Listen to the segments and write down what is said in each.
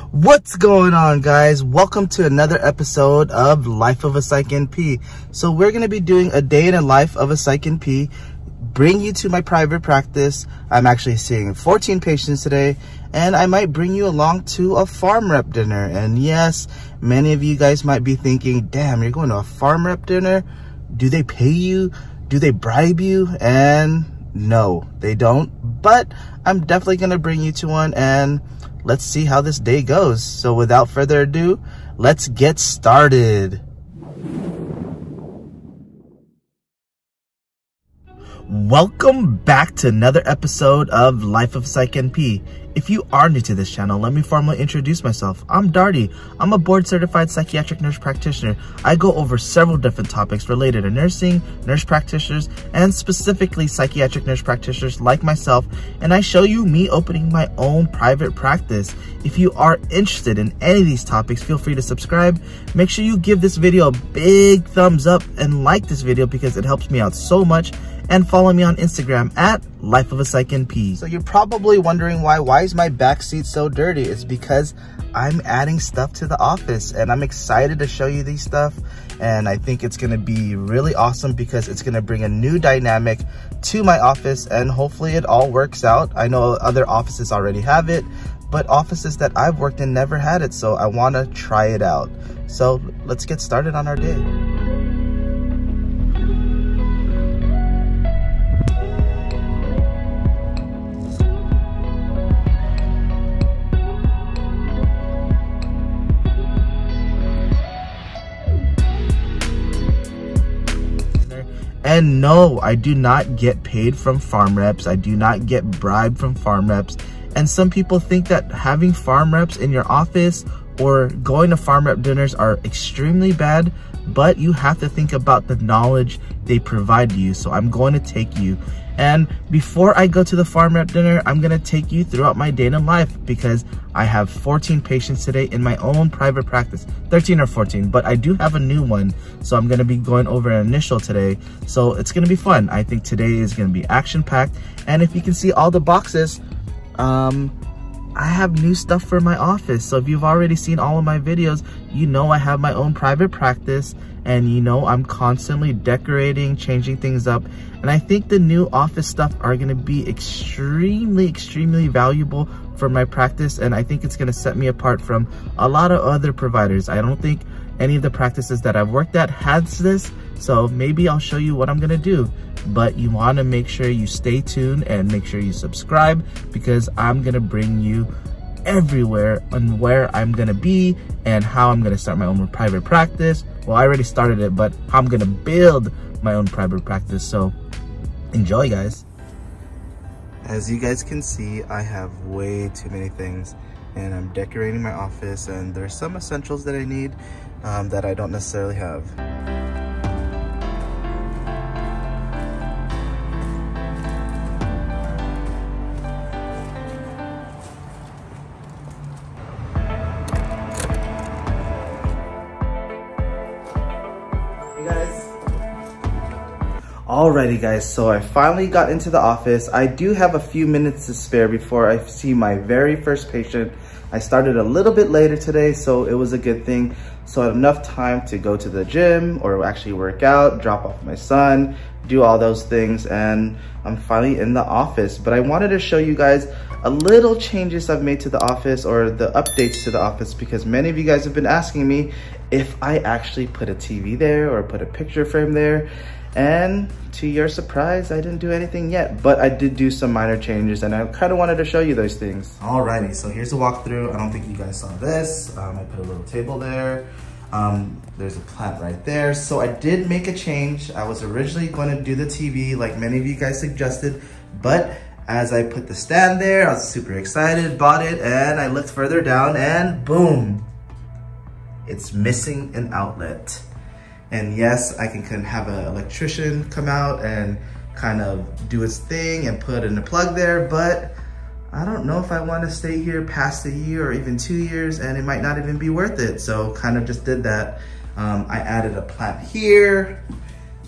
What's going on, guys? Welcome to another episode of Life of a Psych NP. So we're going to be doing a day in the life of a Psych NP, bring you to my private practice. I'm actually seeing 14 patients today, and I might bring you along to a Pharm rep dinner. And yes, many of you guys might be thinking, damn, you're going to a Pharm rep dinner? Do they pay you? Do they bribe you? And no, they don't. But I'm definitely going to bring you to one, and let's see how this day goes. So without further ado, let's get started. Welcome back to another episode of Life of Psych NP. If you are new to this channel, let me formally introduce myself. I'm Darty. I'm a board-certified psychiatric nurse practitioner. I go over several different topics related to nursing, nurse practitioners, and specifically psychiatric nurse practitioners like myself, and I show you me opening my own private practice. If you are interested in any of these topics, feel free to subscribe. Make sure you give this video a big thumbs up and like this video because it helps me out so much. And follow me on Instagram at LifeofaPsychNP. So you're probably wondering why is my back seat so dirty? It's because I'm adding stuff to the office, and I'm excited to show you these stuff. And I think it's gonna be really awesome because it's gonna bring a new dynamic to my office, and hopefully it all works out. I know other offices already have it, but offices that I've worked in never had it, so I wanna try it out. So let's get started on our day. And no, I do not get paid from Pharm reps. I do not get bribed from Pharm reps. And some people think that having Pharm reps in your office or going to Pharm rep dinners are extremely bad, but you have to think about the knowledge they provide you. So I'm going to take you. And before I go to the Pharm rep dinner, I'm going to take you throughout my day in life because I have 14 patients today in my own private practice, 13 or 14, but I do have a new one. So I'm going to be going over an initial today. So it's going to be fun. I think today is going to be action packed. And if you can see all the boxes, I have new stuff for my office. So if you've already seen all of my videos, you know I have my own private practice, and you know I'm constantly decorating, changing things up. And I think the new office stuff are going to be extremely valuable for my practice, and I think it's going to set me apart from a lot of other providers. I don't think any of the practices that I've worked at has this, so maybe I'll show you what I'm going to do. But you want to make sure you stay tuned and make sure you subscribe because I'm going to bring you everywhere on where I'm going to be and how I'm going to start my own private practice. Well, I already started it, but how I'm going to build my own private practice. So enjoy, guys. As you guys can see, I have way too many things, and I'm decorating my office, and there's some essentials that I need that I don't necessarily have. Alrighty guys, so I finally got into the office. I do have a few minutes to spare before I see my very first patient. I started a little bit later today, so it was a good thing. So I had enough time to go to the gym or actually work out, drop off my son, do all those things, and I'm finally in the office. But I wanted to show you guys a little changes I've made to the office, or the updates to the office, because many of you guys have been asking me if I actually put a TV there or put a picture frame there. And to your surprise, I didn't do anything yet, but I did do some minor changes, and I kind of wanted to show you those things. Alrighty, so here's the walkthrough. I don't think you guys saw this. I put a little table there. There's a plant right there. So I did make a change. I was originally going to do the TV like many of you guys suggested, but as I put the stand there, I was super excited, bought it, and I looked further down and boom, it's missing an outlet. And yes, I can have an electrician come out and kind of do its thing and put in a plug there, but I don't know if I want to stay here past a year or even 2 years, and it might not even be worth it. So kind of just did that. I added a plant here,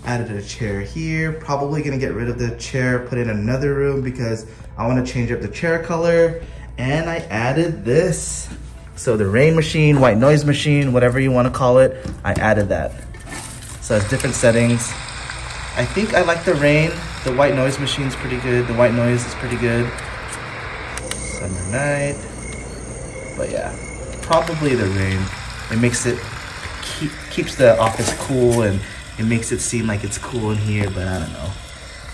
added a chair here, probably gonna get rid of the chair, put in another room because I want to change up the chair color. And I added this So the rain machine, white noise machine, whatever you want to call it, I added that. So it's different settings. I think I like the rain. The white noise machine's pretty good. The white noise is pretty good. Summer night. But yeah, probably the rain. It makes it, keeps the office cool, and it makes it seem like it's cool in here, but I don't know.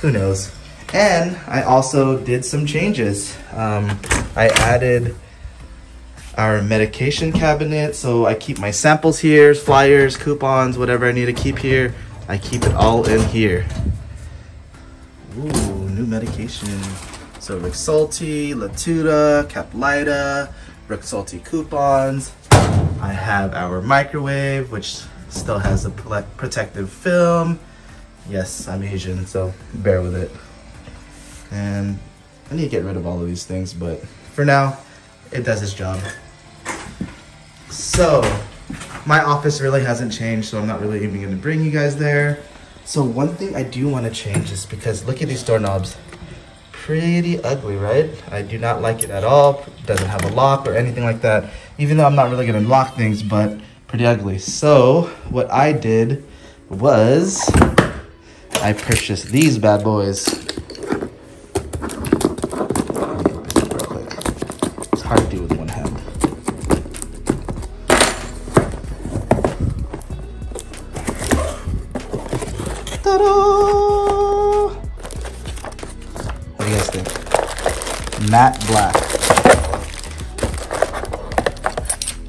Who knows? And I also did some changes. I added our medication cabinet, so I keep my samples here, flyers, coupons, whatever I need to keep here. I keep it all in here. Ooh, new medication. So Rexulti, Latuda, Caplyta, Rexulti coupons. I have our microwave, which still has a protective film. Yes, I'm Asian, so bear with it. And I need to get rid of all of these things, but for now, it does its job. So, my office really hasn't changed, so I'm not really even gonna bring you guys there. So one thing I do wanna change is because look at these doorknobs. Pretty ugly, right? I do not like it at all. It doesn't have a lock or anything like that, even though I'm not really gonna lock things, but pretty ugly. So what I did was I purchased these bad boys. It's hard to do with one hand. Ta-da! What do you guys think? Matte black.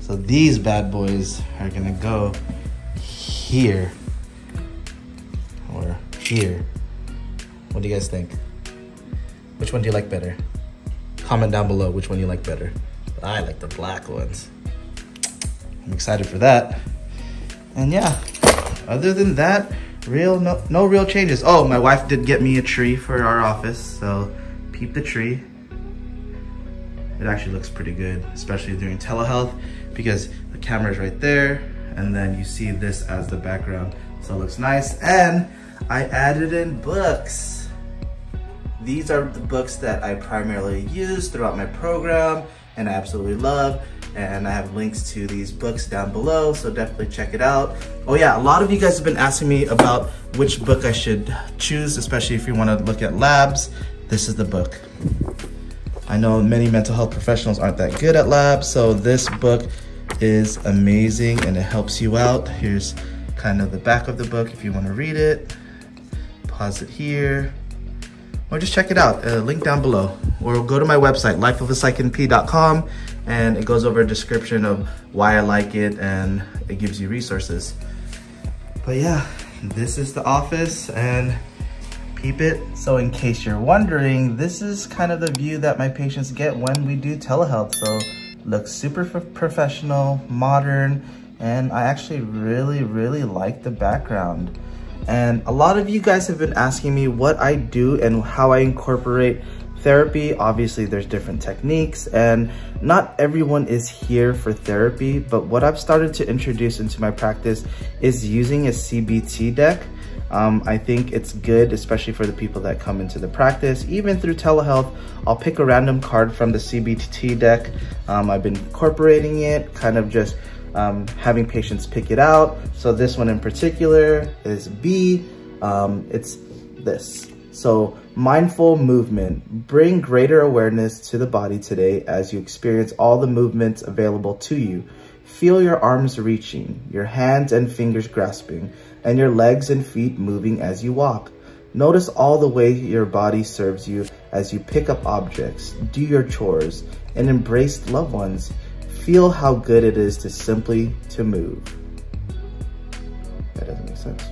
So these bad boys are gonna go here or here. What do you guys think? Which one do you like better? Comment down below which one you like better. I like the black ones. I'm excited for that. And yeah, other than that, no real changes. Oh, my wife did get me a tree for our office, so peep the tree. It actually looks pretty good, especially during telehealth, because the camera's right there, and then you see this as the background. So it looks nice. And I added in books. These are the books that I primarily use throughout my program and I absolutely love. And I have links to these books down below, so definitely check it out. Oh yeah, a lot of you guys have been asking me about which book I should choose, especially if you want to look at labs. This is the book. I know many mental health professionals aren't that good at labs, so this book is amazing and it helps you out. Here's kind of the back of the book if you want to read it. Pause it here, or just check it out, link down below. Or go to my website, LifeofaPsychNP.com, and it goes over a description of why I like it, and it gives you resources. But yeah, this is the office, and peep it. So in case you're wondering, this is kind of the view that my patients get when we do telehealth. So looks super professional, modern, and I actually really like the background. And a lot of you guys have been asking me what I do and how I incorporate therapy. Obviously there's different techniques and not everyone is here for therapy, but what I've started to introduce into my practice is using a CBT deck. I think it's good, especially for the people that come into the practice. Even through telehealth, I'll pick a random card from the CBT deck. I've been incorporating it, kind of just having patients pick it out. So this one in particular is B. It's this. So mindful movement. Bring greater awareness to the body today as you experience all the movements available to you. Feel your arms reaching, your hands and fingers grasping, and your legs and feet moving as you walk. Notice all the way your body serves you as you pick up objects, do your chores, and embrace loved ones. Feel how good it is to simply to move. That doesn't make sense.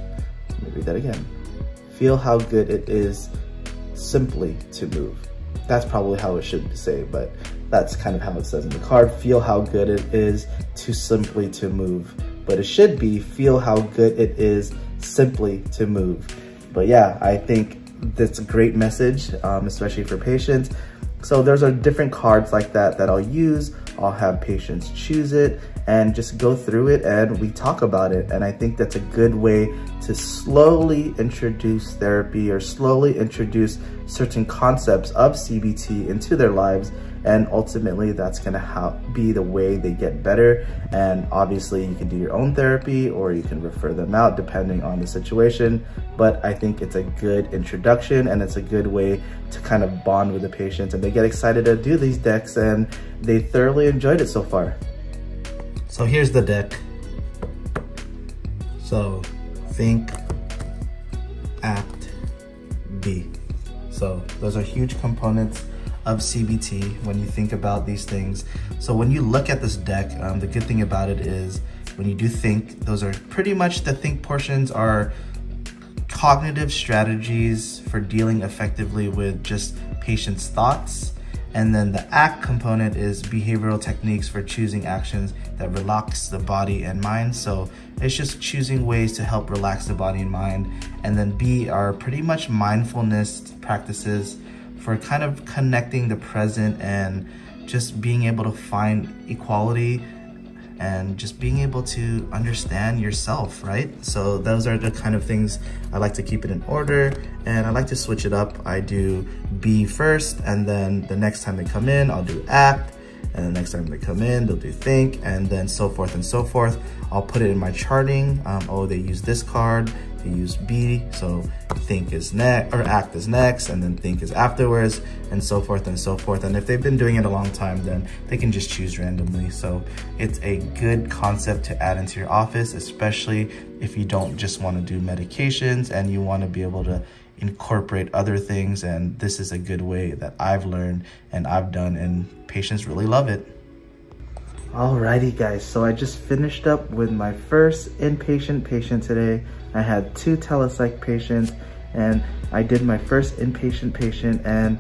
Let me read that again. Feel how good it is simply to move. That's probably how it should say, but that's kind of how it says in the card. Feel how good it is to simply to move. But it should be feel how good it is simply to move. But yeah, I think that's a great message, especially for patients. So there's different cards like that I'll use. I'll have patients choose it and just go through it and we talk about it. And I think that's a good way to slowly introduce therapy or slowly introduce certain concepts of CBT into their lives and ultimately that's gonna be the way they get better. And obviously you can do your own therapy or you can refer them out depending on the situation, but I think it's a good introduction and it's a good way to kind of bond with the patients, and they get excited to do these decks and they thoroughly enjoyed it so far. So here's the deck. So think, act, be. So those are huge components of CBT when you think about these things. So when you look at this deck, the good thing about it is when you do think, those are pretty much the think portions are cognitive strategies for dealing effectively with just patients' thoughts. And then the act component is behavioral techniques for choosing actions that relax the body and mind. So it's just choosing ways to help relax the body and mind. And then B are pretty much mindfulness practices for kind of connecting the present and just being able to find equality and just being able to understand yourself, right? So those are the kind of things I like to keep it in order, and I like to switch it up. I do be first, and then the next time they come in, I'll do act, and the next time they come in, they'll do think, and then so forth and so forth. I'll put it in my charting. Oh, they use this card, they use B, so think is next, or act is next, and then think is afterwards, and so forth and so forth. And if they've been doing it a long time, then they can just choose randomly. So it's a good concept to add into your office, especially if you don't just want to do medications and you want to be able to incorporate other things. And this is a good way that I've learned and I've done, and patients really love it. Alrighty guys, so I just finished up with my first inpatient patient today. I had 2 telepsych patients and I did my first inpatient patient, and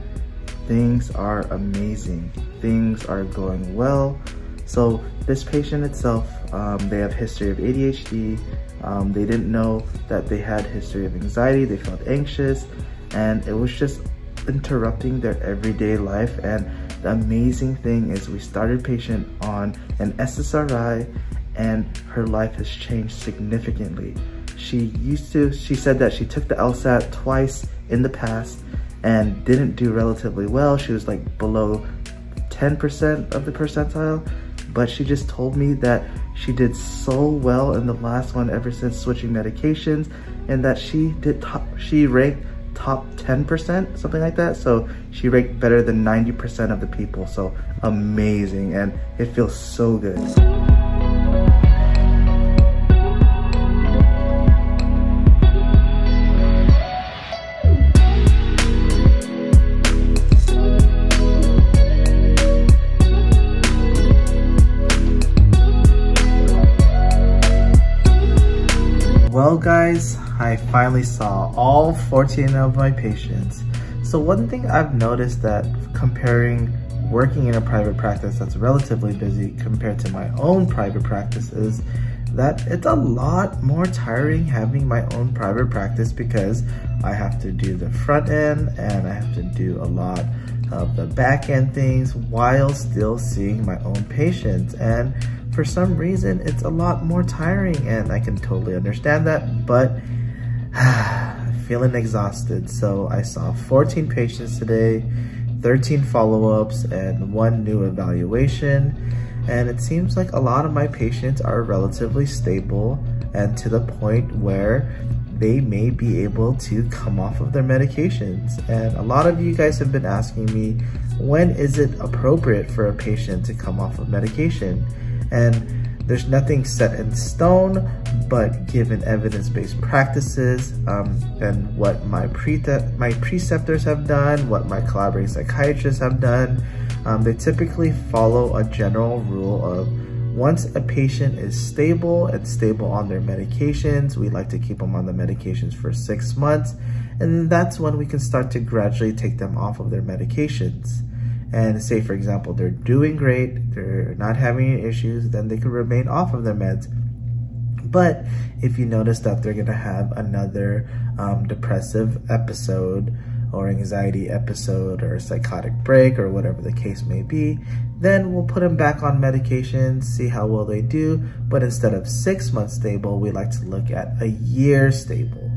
things are amazing. Things are going well. So this patient itself, they have history of ADHD. They didn't know that they had history of anxiety. They felt anxious, and it was just interrupting their everyday life. And the amazing thing is we started patient on an SSRI and her life has changed significantly. She said that she took the LSAT twice in the past and didn't do relatively well. She was like below 10% of the percentile, but she just told me that she did so well in the last one ever since switching medications, and that she ranked top 10%, something like that. So she ranked better than 90% of the people. So amazing, and it feels so good. Well guys, I finally saw all 14 of my patients. So one thing I've noticed that comparing working in a private practice that's relatively busy compared to my own private practice is that it's a lot more tiring having my own private practice, because I have to do the front end and I have to do a lot of the back end things while still seeing my own patients. And for some reason, it's a lot more tiring, and I can totally understand that, but feeling exhausted. So I saw 14 patients today, 13 follow-ups, and 1 new evaluation. And it seems like a lot of my patients are relatively stable and to the point where they may be able to come off of their medications. And a lot of you guys have been asking me, when is it appropriate for a patient to come off of medication? And there's nothing set in stone, but given evidence-based practices and what my preceptors have done, what my collaborating psychiatrists have done, they typically follow a general rule of once a patient is stable on their medications, we like to keep them on the medications for 6 months, and that's when we can start to gradually take them off of their medications. And say, for example, they're doing great, they're not having any issues, then they could remain off of their meds. But if you notice that they're gonna have another depressive episode or anxiety episode or a psychotic break or whatever the case may be, then we'll put them back on medication, see how well they do. But instead of 6 months stable, we like to look at a year stable.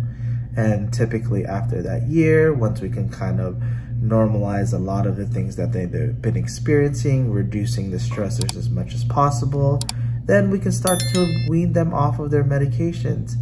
And typically after that year, once we can kind of normalize a lot of the things that they've been experiencing, reducing the stressors as much as possible, then we can start to wean them off of their medications.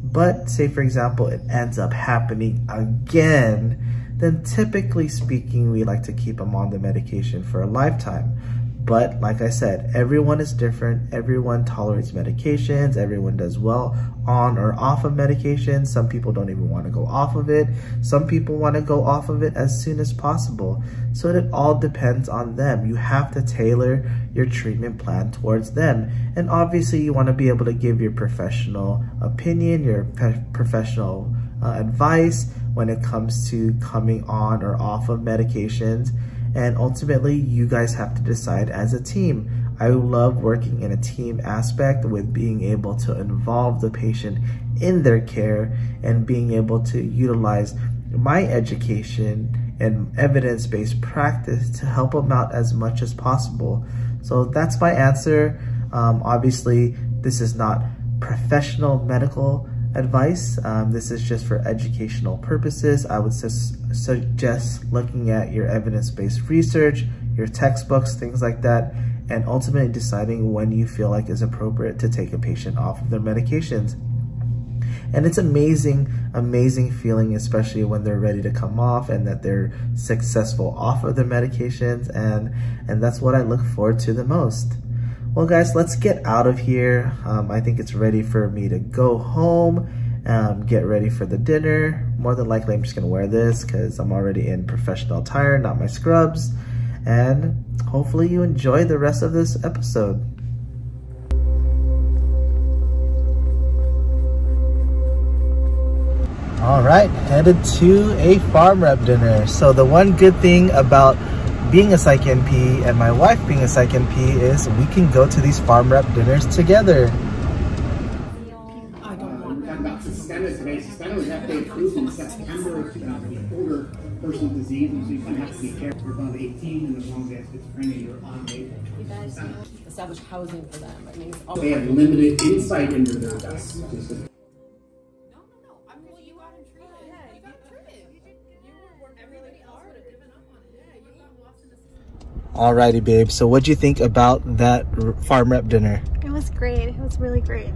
But say, for example, it ends up happening again, then typically speaking, we like to keep them on the medication for a lifetime. But like I said, everyone is different. Everyone tolerates medications. Everyone does well on or off of medications. Some people don't even want to go off of it. Some people want to go off of it as soon as possible. So it all depends on them. You have to tailor your treatment plan towards them. And obviously you want to be able to give your professional opinion, your professional advice when it comes to coming on or off of medications. And ultimately, you guys have to decide as a team. I love working in a team aspect with being able to involve the patient in their care and being able to utilize my education and evidence-based practice to help them out as much as possible. So that's my answer. Obviously, this is not professional medical advice. This is just for educational purposes. I would suggest looking at your evidence-based research, your textbooks, things like that, and ultimately deciding when you feel like is appropriate to take a patient off of their medications. And it's amazing feeling, especially when they're ready to come off and that they're successful off of their medications, and that's what I look forward to the most. Well guys, let's get out of here. I think it's ready for me to go home, get ready for the dinner. More than likely I'm just gonna wear this because I'm already in professional attire, not my scrubs. And hopefully you enjoy the rest of this episode. All right, headed to a Pharm rep dinner. So the one good thing about being a Psych NP and my wife being a Psych NP is we can go to these Pharm rep dinners together. I don't want that. About systemic today. Systemic was FDA approved in September for the older person's disease, and so you kind of have to be careful. You're above 18, and as long as they have schizophrenia, you're on label. You guys establish housing for them. I mean, it's all They have limited insight into their deaths. Alrighty, babe. So what'd you think about that Pharm rep dinner? It was great. It was really great.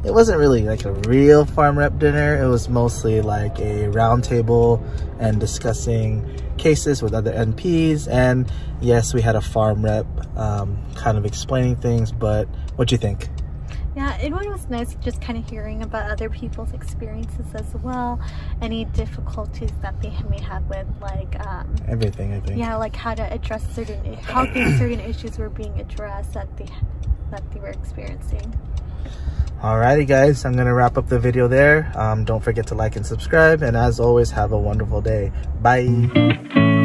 It wasn't really like a real Pharm rep dinner. It was mostly like a round table and discussing cases with other NPs. And yes, we had a Pharm rep kind of explaining things, but what'd you think? Yeah, it was nice just kind of hearing about other people's experiences as well. Any difficulties that they may have with like everything, I think. Yeah, like how to address certain issues were being addressed that they were experiencing. Alrighty guys, I'm gonna wrap up the video there. Don't forget to like and subscribe, and as always, have a wonderful day. Bye.